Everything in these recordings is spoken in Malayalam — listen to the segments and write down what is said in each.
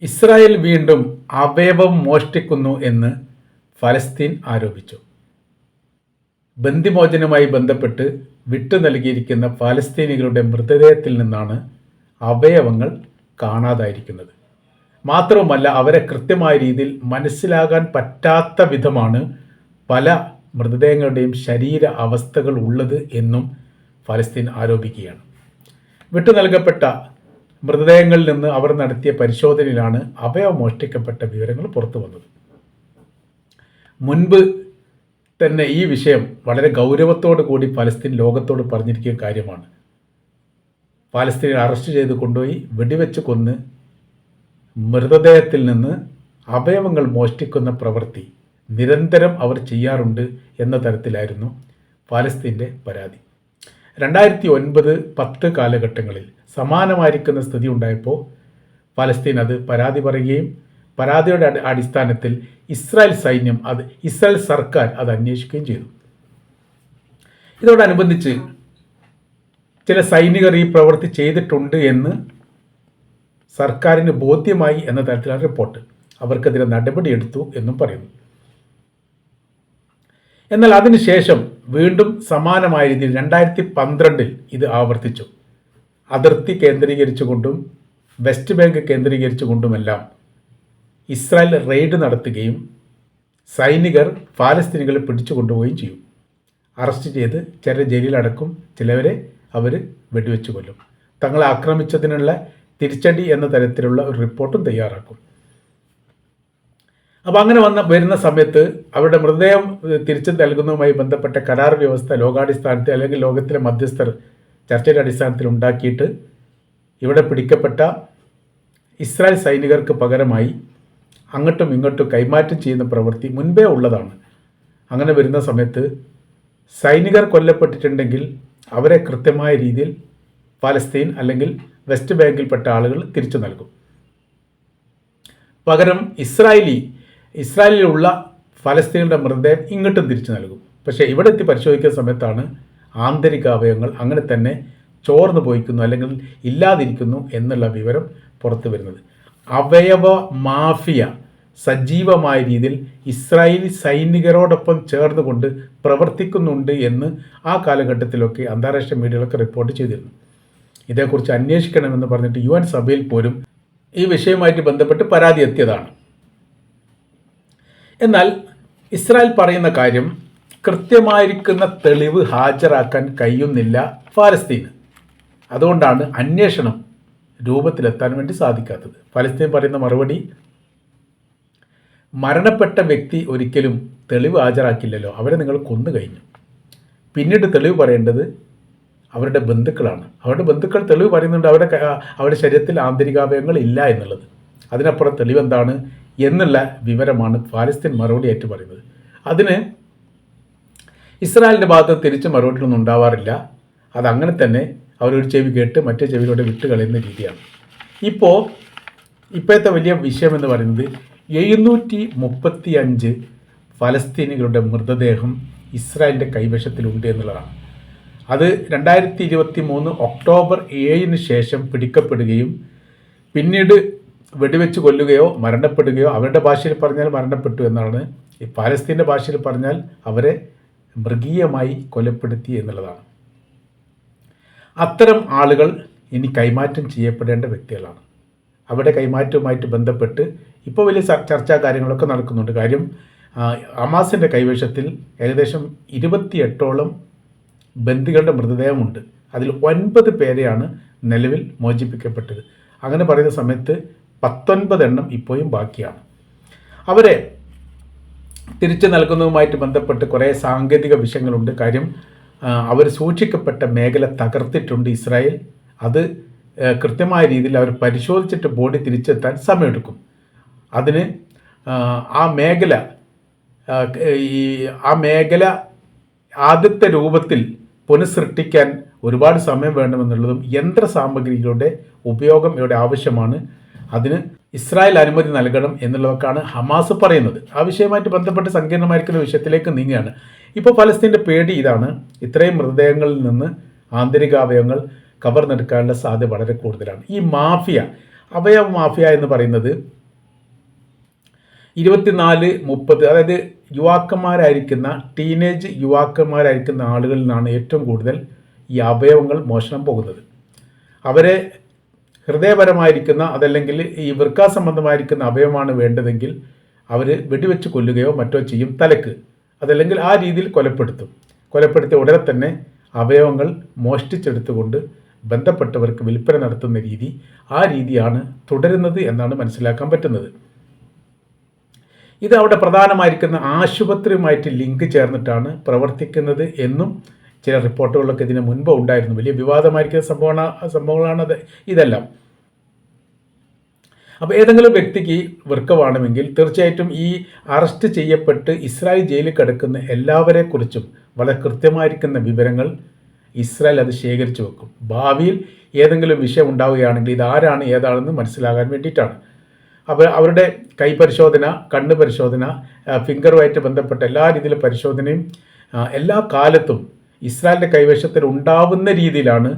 ഇസ്രായേൽ വീണ്ടും അവയവം മോഷ്ടിക്കുന്നു എന്ന് ഫലസ്തീൻ ആരോപിച്ചു. ബന്ദിമോചനവുമായി ബന്ധപ്പെട്ട് വിട്ടു നൽകിയിരിക്കുന്ന ഫലസ്തീനികളുടെ മൃതദേഹത്തിൽ നിന്നാണ് അവയവങ്ങൾ കാണാതായിരിക്കുന്നത്. മാത്രവുമല്ല, അവരെ കൃത്യമായ രീതിയിൽ മനസ്സിലാകാൻ പറ്റാത്ത വിധമാണ് പല മൃതദേഹങ്ങളുടെയും ശരീര അവസ്ഥകൾ ഉള്ളത് എന്നും ഫലസ്തീൻ ആരോപിക്കുകയാണ്. വിട്ടു നൽകപ്പെട്ട മൃതദേഹങ്ങളിൽ നിന്ന് അവർ നടത്തിയ പരിശോധനയിലാണ് അവയവം മോഷ്ടിക്കപ്പെട്ട വിവരങ്ങൾ പുറത്തു വന്നത്. മുൻപ് തന്നെ ഈ വിഷയം വളരെ ഗൗരവത്തോടു കൂടി ഫലസ്തീൻ ലോകത്തോട് പറഞ്ഞിരിക്കുന്ന കാര്യമാണ്. ഫലസ്തീനെ അറസ്റ്റ് ചെയ്ത് കൊണ്ടുപോയി വെടിവെച്ച് കൊന്ന് മൃതദേഹത്തിൽ നിന്ന് അവയവങ്ങൾ മോഷ്ടിക്കുന്ന പ്രവൃത്തി നിരന്തരം അവർ ചെയ്യാറുണ്ട് എന്ന തരത്തിലായിരുന്നു ഫലസ്തീൻ്റെ പരാതി. 2009-10 കാലഘട്ടങ്ങളിൽ സമാനമായിരിക്കുന്ന സ്ഥിതി ഉണ്ടായപ്പോൾ ഫലസ്തീൻ അത് പരാതി പറയുകയും പരാതിയുടെ അടിസ്ഥാനത്തിൽ ഇസ്രായേൽ സർക്കാർ അത് അന്വേഷിക്കുകയും ചെയ്തു. ഇതോടനുബന്ധിച്ച് ചില സൈനികർ ഈ പ്രവൃത്തി ചെയ്തിട്ടുണ്ട് എന്ന് സർക്കാരിന് ബോധ്യമായി എന്ന തരത്തിലാണ് റിപ്പോർട്ട്. അവർക്കെതിരെ നടപടിയെടുത്തു എന്നും പറയുന്നു. എന്നാൽ അതിനുശേഷം വീണ്ടും സമാനമായ രീതിയിൽ 2012 ഇത് ആവർത്തിച്ചു. അതിർത്തി കേന്ദ്രീകരിച്ചുകൊണ്ടും വെസ്റ്റ് ബാങ്ക് കേന്ദ്രീകരിച്ചുകൊണ്ടുമെല്ലാം ഇസ്രായേൽ റെയ്ഡ് നടത്തുകയും സൈനികർ ഫലസ്തീനികളെ പിടിച്ചുകൊണ്ടുപോവുകയും ചെയ്യും. അറസ്റ്റ് ചെയ്ത് ചില ജയിലിലടക്കും, ചിലവരെ അവർ വെടിവെച്ച് കൊല്ലും. തങ്ങളെ ആക്രമിച്ചതിനുള്ള തിരിച്ചടി എന്ന തരത്തിലുള്ള ഒരു റിപ്പോർട്ടും തയ്യാറാക്കും. അപ്പോൾ അങ്ങനെ വരുന്ന സമയത്ത് അവരുടെ മൃതദേഹം തിരിച്ചു നൽകുന്നതുമായി ബന്ധപ്പെട്ട കരാർ വ്യവസ്ഥ ലോകാടിസ്ഥാനത്തിൽ അല്ലെങ്കിൽ ലോകത്തിലെ മധ്യസ്ഥർ ചർച്ചയുടെ അടിസ്ഥാനത്തിൽ ഉണ്ടാക്കിയിട്ട് ഇവിടെ പിടിക്കപ്പെട്ട ഇസ്രായേൽ സൈനികർക്ക് പകരമായി അങ്ങോട്ടും ഇങ്ങോട്ടും കൈമാറ്റം ചെയ്യുന്ന പ്രവൃത്തി മുൻപേ ഉള്ളതാണ്. അങ്ങനെ വരുന്ന സമയത്ത് സൈനികർ കൊല്ലപ്പെട്ടിട്ടുണ്ടെങ്കിൽ അവരെ കൃത്യമായ രീതിയിൽ ഫലസ്തീൻ അല്ലെങ്കിൽ വെസ്റ്റ് ബാങ്കിൽപ്പെട്ട ആളുകൾ തിരിച്ചു നൽകും. പകരം ഇസ്രായേലിലുള്ള ഫലസ്തീനിയുടെ മൃതദേഹം ഇങ്ങോട്ടും തിരിച്ചു നൽകും. പക്ഷേ ഇവിടെ എത്തി പരിശോധിക്കുന്ന സമയത്താണ് ആന്തരിക അവയവങ്ങൾ അങ്ങനെ തന്നെ ചോർന്നു പോയിക്കുന്നു അല്ലെങ്കിൽ ഇല്ലാതിരിക്കുന്നു എന്നുള്ള വിവരം പുറത്തു വരുന്നത്. അവയവ മാഫിയ സജീവമായ രീതിയിൽ ഇസ്രായേലി സൈനികരോടൊപ്പം ചേർന്നുകൊണ്ട് പ്രവർത്തിക്കുന്നുണ്ട് എന്ന് ആ കാലഘട്ടത്തിലൊക്കെ അന്താരാഷ്ട്ര മീഡിയകളൊക്കെ റിപ്പോർട്ട് ചെയ്തിരുന്നു. ഇതേക്കുറിച്ച് അന്വേഷിക്കണമെന്ന് പറഞ്ഞിട്ട് UN സഭയിൽ പോലും ഈ വിഷയവുമായിട്ട് ബന്ധപ്പെട്ട് പരാതി എത്തിയതാണ്. എന്നാൽ ഇസ്രായേൽ പറയുന്ന കാര്യം കൃത്യമായിരിക്കുന്ന തെളിവ് ഹാജരാക്കാൻ കഴിയുന്നില്ല ഫലസ്തീന്. അതുകൊണ്ടാണ് അന്വേഷണം രൂപത്തിലെത്താൻ വേണ്ടി സാധിക്കാത്തത്. ഫലസ്തീൻ പറയുന്ന മറുപടി, മരണപ്പെട്ട വ്യക്തി ഒരിക്കലും തെളിവ് ഹാജരാക്കില്ലല്ലോ, അവരെ നിങ്ങൾ കൊന്നു കഴിഞ്ഞു. പിന്നീട് തെളിവ് പറയേണ്ടത് അവരുടെ ബന്ധുക്കളാണ്. അവരുടെ ബന്ധുക്കൾ തെളിവ് പറയുന്നുണ്ട് അവരുടെ ശരീരത്തിൽ ആന്തരികാവയവങ്ങൾ ഇല്ല എന്നുള്ളത്. അതിനപ്പുറം തെളിവ് എന്താണ് എന്നുള്ള വിവരമാണ് ഫലസ്തീൻ മറുപടിയായിട്ട് പറയുന്നത്. അതിന് ഇസ്രായേലിൻ്റെ ഭാഗത്ത് തിരിച്ച് മറുപടിയൊന്നും ഉണ്ടാവാറില്ല. അതങ്ങനെ തന്നെ അവരൊരു ചെവി കേട്ട് മറ്റേ ചെവിയിലൂടെ വിട്ട് കളയുന്ന രീതിയാണ്. ഇപ്പോഴത്തെ വലിയ വിഷയമെന്ന് പറയുന്നത് 735 ഫലസ്തീനികളുടെ മൃതദേഹം ഇസ്രായേലിൻ്റെ കൈവശത്തിലുണ്ട് എന്നുള്ളതാണ്. അത് 2023 ഒക്ടോബർ 7 ശേഷം പിടിക്കപ്പെടുകയും പിന്നീട് വെടിവെച്ച് കൊല്ലുകയോ മരണപ്പെടുകയോ, അവരുടെ ഭാഷയിൽ പറഞ്ഞാൽ മരണപ്പെട്ടു എന്നാണ്, ഈ പാലസ്തീൻ്റെ ഭാഷയിൽ പറഞ്ഞാൽ അവരെ മൃഗീയമായി കൊലപ്പെടുത്തി എന്നുള്ളതാണ്. അത്തരം ആളുകൾ ഇനി കൈമാറ്റം ചെയ്യപ്പെടേണ്ട വ്യക്തികളാണ്. അവരുടെ കൈമാറ്റവുമായിട്ട് ബന്ധപ്പെട്ട് ഇപ്പോൾ വലിയ ചർച്ചാ കാര്യങ്ങളൊക്കെ നടക്കുന്നുണ്ട്. കാര്യം ഹമാസിൻ്റെ കൈവശത്തിൽ ഏകദേശം 28ഓളം ബന്ദികളുടെ മൃതദേഹമുണ്ട്. അതിൽ 9 പേരെയാണ് നിലവിൽ മോചിപ്പിക്കപ്പെട്ടത്. അങ്ങനെ പറയുന്ന സമയത്ത് 19 എണ്ണം ഇപ്പോഴും ബാക്കിയാണ്. അവരെ തിരിച്ചു നൽകുന്നതുമായിട്ട് ബന്ധപ്പെട്ട് കുറേ സാങ്കേതിക വിഷയങ്ങളുണ്ട്. കാര്യം അവർ സൂക്ഷിക്കപ്പെട്ട മേഖല തകർത്തിട്ടുണ്ട് ഇസ്രായേൽ. അത് കൃത്യമായ രീതിയിൽ അവർ പരിശോധിച്ചിട്ട് ബോഡി തിരിച്ചെത്താൻ സമയമെടുക്കും. അതിന് ആ മേഖല ആദ്യത്തെ രൂപത്തിൽ പുനഃസൃഷ്ടിക്കാൻ ഒരുപാട് സമയം വേണമെന്നുള്ളതും യന്ത്രസാമഗ്രികളുടെ ഉപയോഗം ഇവിടെ ആവശ്യമാണ്. അതിന് ഇസ്രായേൽ അനുമതി നൽകണം എന്നുള്ളതൊക്കെയാണ് ഹമാസ് പറയുന്നത്. ആ വിഷയമായിട്ട് ബന്ധപ്പെട്ട് സങ്കീർണമായിരിക്കുന്ന വിഷയത്തിലേക്ക് നീങ്ങുകയാണ്. ഇപ്പോൾ ഫലസ്തീൻ്റെ പേടി ഇതാണ്, ഇത്രയും മൃതദേഹങ്ങളിൽ നിന്ന് ആന്തരികാവയവങ്ങൾ കവർന്നെടുക്കാനുള്ള സാധ്യത വളരെ കൂടുതലാണ്. ഈ മാഫിയ അവയവ മാഫിയ എന്ന് പറയുന്നത് 24-30, അതായത് യുവാക്കന്മാരായിരിക്കുന്ന യുവാക്കന്മാരായിരിക്കുന്ന ആളുകളിൽ നിന്നാണ് ഏറ്റവും കൂടുതൽ ഈ അവയവങ്ങൾ മോഷണം പോകുന്നത്. അവരെ ഹൃദയപരമായിരിക്കുന്ന അതല്ലെങ്കിൽ ഈ വൃക്ക സംബന്ധമായിരിക്കുന്ന അവയവമാണ് വേണ്ടതെങ്കിൽ അവർ വെടിവെച്ച് കൊല്ലുകയോ മറ്റോ ചെയ്യും തലക്ക്, അതല്ലെങ്കിൽ ആ രീതിയിൽ കൊലപ്പെടുത്തിയ ഉടനെ തന്നെ അവയവങ്ങൾ മോഷ്ടിച്ചെടുത്തുകൊണ്ട് ബന്ധപ്പെട്ടവർക്ക് വിൽപ്പന നടത്തുന്ന രീതി, ആ രീതിയാണ് തുടരുന്നത് എന്നാണ് മനസ്സിലാക്കാൻ പറ്റുന്നത്. ഇത് അവിടെ പ്രധാനമായിരിക്കുന്ന ആശുപത്രിയുമായിട്ട് ലിങ്ക് ചേർന്നിട്ടാണ് പ്രവർത്തിക്കുന്നത് എന്നും ചില റിപ്പോർട്ടുകളൊക്കെ ഇതിന് മുൻപ് ഉണ്ടായിരുന്നു. വലിയ വിവാദമായിരിക്കുന്ന സംഭവങ്ങളാണ് ഇതെല്ലാം. അപ്പോൾ ഏതെങ്കിലും വ്യക്തിക്ക് വൃക്ക വേണമെങ്കിൽ തീർച്ചയായിട്ടും ഈ അറസ്റ്റ് ചെയ്യപ്പെട്ട് ഇസ്രായേൽ ജയിലിൽ കിടക്കുന്ന എല്ലാവരെക്കുറിച്ചും വളരെ കൃത്യമായിരിക്കുന്ന വിവരങ്ങൾ ഇസ്രായേൽ അത് ശേഖരിച്ചു വെക്കും. ഭാവിയിൽ ഏതെങ്കിലും വിഷയം ഉണ്ടാവുകയാണെങ്കിൽ ഇതാരാണ് ഏതാണെന്ന് മനസ്സിലാകാൻ വേണ്ടിയിട്ടാണ്. അപ്പോൾ അവരുടെ കൈ പരിശോധന, കണ്ണ് പരിശോധന, ഫിംഗറുമായിട്ട് ബന്ധപ്പെട്ട എല്ലാ രീതിയിലും പരിശോധനയും എല്ലാ കാലത്തും ഇസ്രായേലിൻ്റെ കൈവശത്തിൽ ഉണ്ടാവുന്ന രീതിയിലാണ്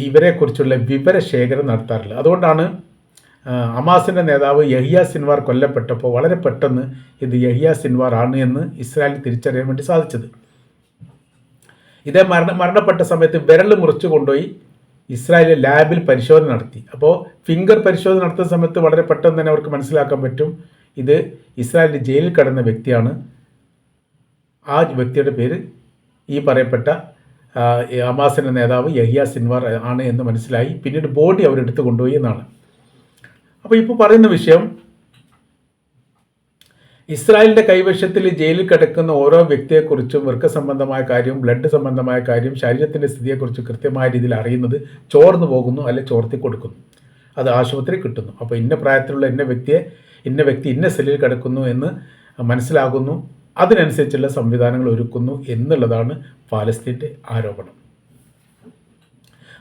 ഇവരെക്കുറിച്ചുള്ള വിവരശേഖരം നടത്താറുള്ളത്. അതുകൊണ്ടാണ് ഹമാസിൻ്റെ നേതാവ് യഹിയ സിൻവാർ കൊല്ലപ്പെട്ടപ്പോൾ വളരെ പെട്ടെന്ന് ഇത് യഹിയ സിൻവാർ ആണ് എന്ന് ഇസ്രായേലിന് തിരിച്ചറിയാൻ വേണ്ടി സാധിച്ചത്. ഇതേ മരണപ്പെട്ട സമയത്ത് വിരൽ മുറിച്ചു കൊണ്ടുപോയി ഇസ്രായേലിലെ ലാബിൽ പരിശോധന നടത്തി. അപ്പോൾ ഫിംഗർ പരിശോധന നടത്തുന്ന സമയത്ത് വളരെ പെട്ടെന്ന് തന്നെ അവർക്ക് മനസ്സിലാക്കാൻ പറ്റും ഇത് ഇസ്രായേലിൻ്റെ ജയിലിൽ കിടന്ന വ്യക്തിയാണ്. ആ വ്യക്തിയുടെ പേര് ഈ പറയപ്പെട്ട ഹമാസിൻ്റെ നേതാവ് യഹിയ സിൻവാർ ആണ് എന്ന് മനസ്സിലായി. പിന്നീട് ബോഡി അവരെടുത്ത് കൊണ്ടുപോയി എന്നാണ്. അപ്പോൾ ഇപ്പോൾ പറയുന്ന വിഷയം, ഇസ്രായേലിൻ്റെ കൈവശത്തിൽ ജയിലിൽ കിടക്കുന്ന ഓരോ വ്യക്തിയെക്കുറിച്ചും വൃക്ക സംബന്ധമായ കാര്യം, ബ്ലഡ് സംബന്ധമായ കാര്യം, ശരീരത്തിൻ്റെ സ്ഥിതിയെക്കുറിച്ച് കൃത്യമായ രീതിയിൽ അറിയുന്നത് ചോർന്നു പോകുന്നു, അല്ലെ ചോർത്തി കൊടുക്കുന്നു. അത് ആശുപത്രി കിട്ടുന്നു. അപ്പോൾ ഇന്ന പ്രായത്തിലുള്ള ഇന്ന വ്യക്തി ഇന്ന സെല്ലിൽ കിടക്കുന്നു എന്ന് മനസ്സിലാകുന്നു. അതിനനുസരിച്ചുള്ള സംവിധാനങ്ങൾ ഒരുക്കുന്നു എന്നുള്ളതാണ് പാലസ്തീൻ്റെ ആരോപണം.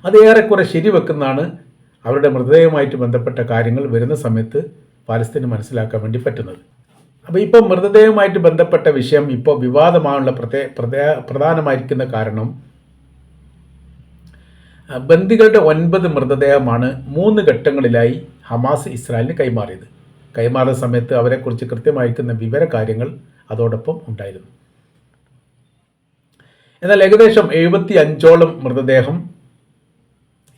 അത് ഏറെക്കുറെ ശരിവെക്കുന്നതാണ് അവരുടെ മൃതദേഹവുമായിട്ട് ബന്ധപ്പെട്ട കാര്യങ്ങൾ വരുന്ന സമയത്ത് പാലസ്തീന് മനസ്സിലാക്കാൻ വേണ്ടി പറ്റുന്നത്. അപ്പോൾ ഇപ്പോൾ മൃതദേഹവുമായിട്ട് ബന്ധപ്പെട്ട വിഷയം ഇപ്പോൾ വിവാദമായുള്ള പ്രധാനമായിരിക്കുന്ന കാരണം ബന്ദികളുടെ 9 മൃതദേഹമാണ് 3 ഘട്ടങ്ങളിലായി ഹമാസ് ഇസ്രായേലിന് കൈമാറിയത്. കൈമാറുന്ന സമയത്ത് അവരെക്കുറിച്ച് കൃത്യമായിരിക്കുന്ന വിവര കാര്യങ്ങൾ അതോടൊപ്പം ഉണ്ടായിരുന്നു. എന്നാൽ ഏകദേശം 75ഓളം മൃതദേഹം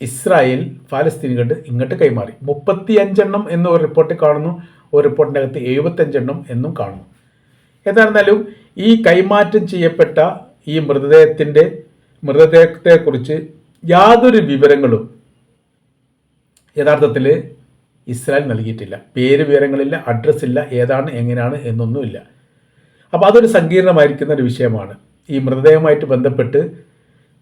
ഇസ്രായേൽ ഫലസ്തീനികളുടെ ഇങ്ങോട്ട് കൈമാറി. 35 എന്ന് ഒരു റിപ്പോർട്ടിൽ കാണുന്നു, ഒരു റിപ്പോർട്ടിൻ്റെ അകത്ത് 75 എന്നും കാണുന്നു. എന്തായിരുന്നാലും ഈ കൈമാറ്റം ചെയ്യപ്പെട്ട ഈ മൃതദേഹത്തെക്കുറിച്ച് യാതൊരു വിവരങ്ങളും യഥാർത്ഥത്തിൽ ഇസ്രായേൽ നൽകിയിട്ടില്ല. പേര് വിവരങ്ങളില്ല, അഡ്രസ്സില്ല, ഏതാണ് എങ്ങനെയാണ് എന്നൊന്നുമില്ല. അപ്പോൾ അതൊരു സങ്കീർണമായിരിക്കുന്ന ഒരു വിഷയമാണ്. ഈ മൃതദേഹവുമായിട്ട് ബന്ധപ്പെട്ട്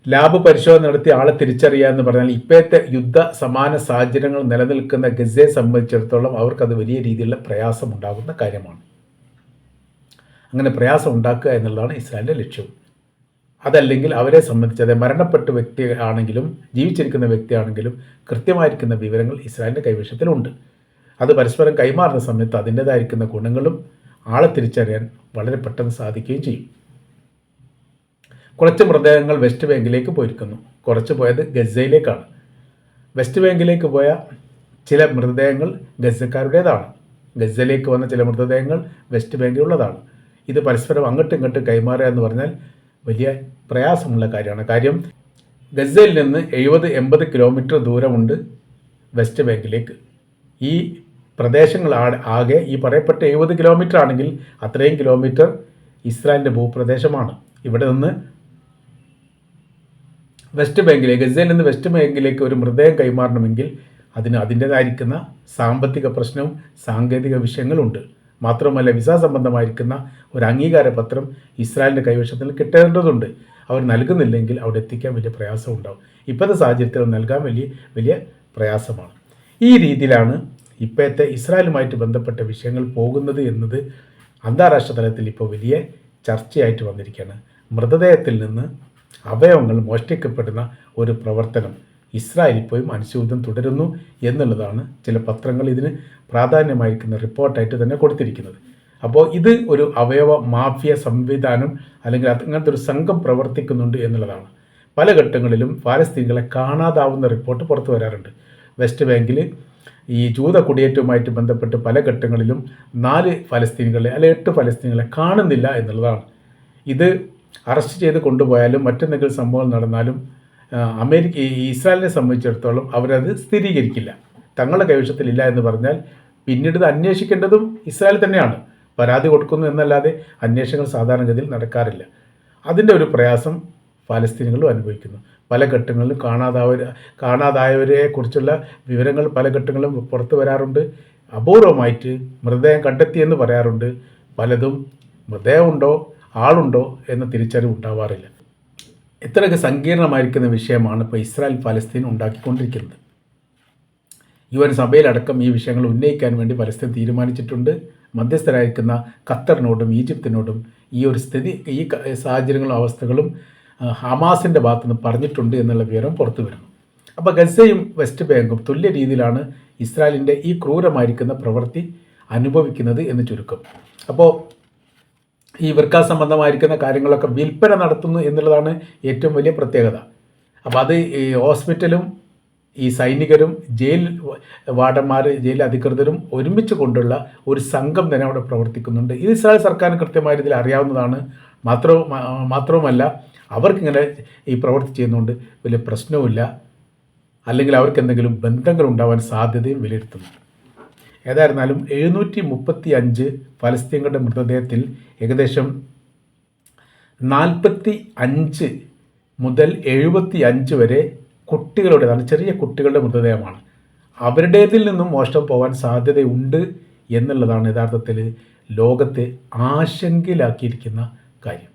ലാബ് പരിശോധന നടത്തി ആളെ തിരിച്ചറിയുക എന്ന് പറഞ്ഞാൽ ഇപ്പോഴത്തെ യുദ്ധ സമാന സാഹചര്യങ്ങൾ നിലനിൽക്കുന്ന ഗസയെ സംബന്ധിച്ചിടത്തോളം അവർക്കത് വലിയ രീതിയിലുള്ള പ്രയാസം ഉണ്ടാകുന്ന കാര്യമാണ്. അങ്ങനെ പ്രയാസം ഉണ്ടാക്കുക എന്നുള്ളതാണ് ഇസ്രായേലിൻ്റെ ലക്ഷ്യം. അതല്ലെങ്കിൽ അവരെ സംബന്ധിച്ച് അത് മരണപ്പെട്ട വ്യക്തി ആണെങ്കിലും ജീവിച്ചിരിക്കുന്ന വ്യക്തിയാണെങ്കിലും കൃത്യമായിരിക്കുന്ന വിവരങ്ങൾ ഇസ്രായേലിൻ്റെ കൈവശത്തിലുണ്ട്. അത് പരസ്പരം കൈമാറുന്ന സമയത്ത് അതിൻ്റേതായിരിക്കുന്ന ഗുണങ്ങളും ആളെ തിരിച്ചറിയാൻ വളരെ പെട്ടെന്ന് സാധിക്കുകയും ചെയ്യും. കുറച്ച് മൃതദേഹങ്ങൾ വെസ്റ്റ് ബാങ്കിലേക്ക് പോയിരിക്കുന്നു, കുറച്ച് പോയത് ഗസയിലേക്കാണ്. വെസ്റ്റ് ബാങ്കിലേക്ക് പോയ ചില മൃതദേഹങ്ങൾ ഗസക്കാരുടേതാണ്, ഗസയിലേക്ക് വന്ന ചില മൃതദേഹങ്ങൾ വെസ്റ്റ് ബാങ്കിലുള്ളതാണ്. ഇത് പരസ്പരം അങ്ങോട്ടും ഇങ്ങോട്ടും കൈമാറുക എന്ന് പറഞ്ഞാൽ വലിയ പ്രയാസമുള്ള കാര്യമാണ്. കാര്യം ഗസയിൽ നിന്ന് 70-80 കിലോമീറ്റർ ദൂരമുണ്ട് വെസ്റ്റ് ബാങ്കിലേക്ക്. ഈ പ്രദേശങ്ങൾ ആകെ ഈ പറയപ്പെട്ട 70 കിലോമീറ്റർ ആണെങ്കിൽ അത്രയും കിലോമീറ്റർ ഇസ്രായേലിൻ്റെ ഭൂപ്രദേശമാണ്. ഇവിടെ നിന്ന് വെസ്റ്റ് ബാങ്കിലേക്ക്, ഗസയിൽ നിന്ന് വെസ്റ്റ് ബാങ്കിലേക്ക് ഒരു മൃതദേഹം കൈമാറണമെങ്കിൽ അതിൻ്റേതായിരിക്കുന്ന സാമ്പത്തിക പ്രശ്നവും സാങ്കേതിക വിഷയങ്ങളുണ്ട്. മാത്രമല്ല വിസ സംബന്ധമായിരിക്കുന്ന ഒരു അംഗീകാര പത്രം ഇസ്രായേലിൻ്റെ കൈവശത്തിൽ കിട്ടേണ്ടതുണ്ട്. അവർ നൽകുന്നില്ലെങ്കിൽ അവിടെ എത്തിക്കാൻ വലിയ പ്രയാസം ഉണ്ടാവും. ഇപ്പോഴത്തെ സാഹചര്യത്തിൽ നൽകാൻ വലിയ പ്രയാസമാണ്. ഈ രീതിയിലാണ് ഇപ്പോഴത്തെ ഇസ്രായേലുമായിട്ട് ബന്ധപ്പെട്ട വിഷയങ്ങൾ പോകുന്നത് എന്നത് അന്താരാഷ്ട്ര തലത്തിൽ ഇപ്പോൾ വലിയ ചർച്ചയായിട്ട് വന്നിരിക്കുകയാണ്. മൃതദേഹത്തിൽ നിന്ന് അവയവങ്ങൾ മോഷ്ടിക്കപ്പെടുന്ന ഒരു പ്രവർത്തനം ഇസ്രായേൽ ഇപ്പോഴും അനുസ്യൂതം തുടരുന്നു എന്നുള്ളതാണ് ചില പത്രങ്ങൾ ഇതിന് പ്രാധാന്യമായിരിക്കുന്ന റിപ്പോർട്ടായിട്ട് തന്നെ കൊടുത്തിരിക്കുന്നത്. അപ്പോൾ ഇത് ഒരു അവയവ മാഫിയ സംവിധാനം അല്ലെങ്കിൽ അങ്ങനത്തെ ഒരു സംഘം പ്രവർത്തിക്കുന്നുണ്ട് എന്നുള്ളതാണ്. പല ഘട്ടങ്ങളിലും പാലസ്തീനികളെ കാണാതാവുന്ന റിപ്പോർട്ട് പുറത്തു വരാറുണ്ട്. വെസ്റ്റ് ബാങ്കിൽ ഈ ജൂത കുടിയേറ്റവുമായിട്ട് ബന്ധപ്പെട്ട് പല ഘട്ടങ്ങളിലും 4 ഫലസ്തീനികളെ അല്ലെ 8 ഫലസ്തീനികളെ കാണുന്നില്ല എന്നുള്ളതാണ്. ഇത് അറസ്റ്റ് ചെയ്ത് കൊണ്ടുപോയാലും മറ്റെന്തെങ്കിലും സംഭവം നടന്നാലും ഇസ്രായേലിനെ സംബന്ധിച്ചിടത്തോളം അവരത് സ്ഥിരീകരിക്കില്ല. തങ്ങളുടെ കൈവശത്തിലില്ല എന്ന് പറഞ്ഞാൽ പിന്നീട് ഇത് അന്വേഷിക്കേണ്ടതും ഇസ്രായേൽ തന്നെയാണ്. പരാതി കൊടുക്കുന്നു എന്നല്ലാതെ അന്വേഷണങ്ങൾ സാധാരണഗതിയിൽ നടക്കാറില്ല. അതിൻ്റെ ഒരു പ്രയാസം ഫലസ്തീനികളും അനുഭവിക്കുന്നു. പല ഘട്ടങ്ങളിലും കാണാതായവരെ കുറിച്ചുള്ള വിവരങ്ങൾ പല ഘട്ടങ്ങളിലും പുറത്തു വരാറുണ്ട്. അപൂർവമായിട്ട് മൃതദേഹം കണ്ടെത്തിയെന്ന് പറയാറുണ്ട്. പലതും മൃതദേഹമുണ്ടോ ആളുണ്ടോ എന്ന തിരിച്ചറിവ് ഉണ്ടാവാറില്ല. ഇത്രയൊക്കെ സങ്കീർണമായിരിക്കുന്ന വിഷയമാണ് ഇപ്പോൾ ഇസ്രായേൽ ഫലസ്തീൻ ഉണ്ടാക്കിക്കൊണ്ടിരിക്കുന്നത്. UN സഭയിലടക്കം ഈ വിഷയങ്ങൾ ഉന്നയിക്കാൻ വേണ്ടി പലസ്തീൻ തീരുമാനിച്ചിട്ടുണ്ട്. മധ്യസ്ഥരായിരിക്കുന്ന ഖത്തറിനോടും ഈജിപ്തിനോടും ഈ ഒരു സ്ഥിതി, ഈ സാഹചര്യങ്ങളും അവസ്ഥകളും ഹമാസിൻ്റെ ഭാഗത്തുനിന്ന് പറഞ്ഞിട്ടുണ്ട് എന്നുള്ള വിവരം പുറത്തു വരുന്നു. അപ്പോൾ ഗസയും വെസ്റ്റ് ബാങ്കും തുല്യ രീതിയിലാണ് ഇസ്രായേലിൻ്റെ ഈ ക്രൂരമായിരിക്കുന്ന പ്രവൃത്തി അനുഭവിക്കുന്നത് എന്ന് ചുരുക്കം. അപ്പോൾ ഈ വൃക്ക സംബന്ധമായിരിക്കുന്ന കാര്യങ്ങളൊക്കെ വിൽപ്പന നടത്തുന്നു എന്നുള്ളതാണ് ഏറ്റവും വലിയ പ്രത്യേകത. അപ്പോൾ അത് ഈ ഹോസ്പിറ്റലും ഈ സൈനികരും ജയിൽ വാർഡന്മാർ, ജയിൽ അധികൃതരും ഒരുമിച്ച് കൊണ്ടുള്ള ഒരു സംഘം തന്നെ അവിടെ പ്രവർത്തിക്കുന്നുണ്ട്. ഇത് ഇസ്രായേൽ സർക്കാരിന് കൃത്യമായ രീതിയിൽ അറിയാവുന്നതാണ്. മാത്രവുമല്ല അവർക്കിങ്ങനെ ഈ പ്രവൃത്തി ചെയ്യുന്നതുകൊണ്ട് വലിയ പ്രശ്നവുമില്ല, അല്ലെങ്കിൽ അവർക്ക് എന്തെങ്കിലും ബന്ധങ്ങൾ ഉണ്ടാവാൻ സാധ്യതയും വിലയിരുത്തുന്നു. ഏതായിരുന്നാലും 735 ഫലസ്തീൻകളുടെ മൃതദേഹത്തിൽ ഏകദേശം 45 മുതൽ 75 വരെ കുട്ടികളുടേതാണ്, ചെറിയ കുട്ടികളുടെ മൃതദേഹമാണ്. അവരുടേതിൽ നിന്നും മോഷണം പോകാൻ സാധ്യതയുണ്ട് എന്നുള്ളതാണ് യഥാർത്ഥത്തിൽ ലോകത്തെ ആശങ്കയിലാക്കിയിരിക്കുന്ന കാര്യം.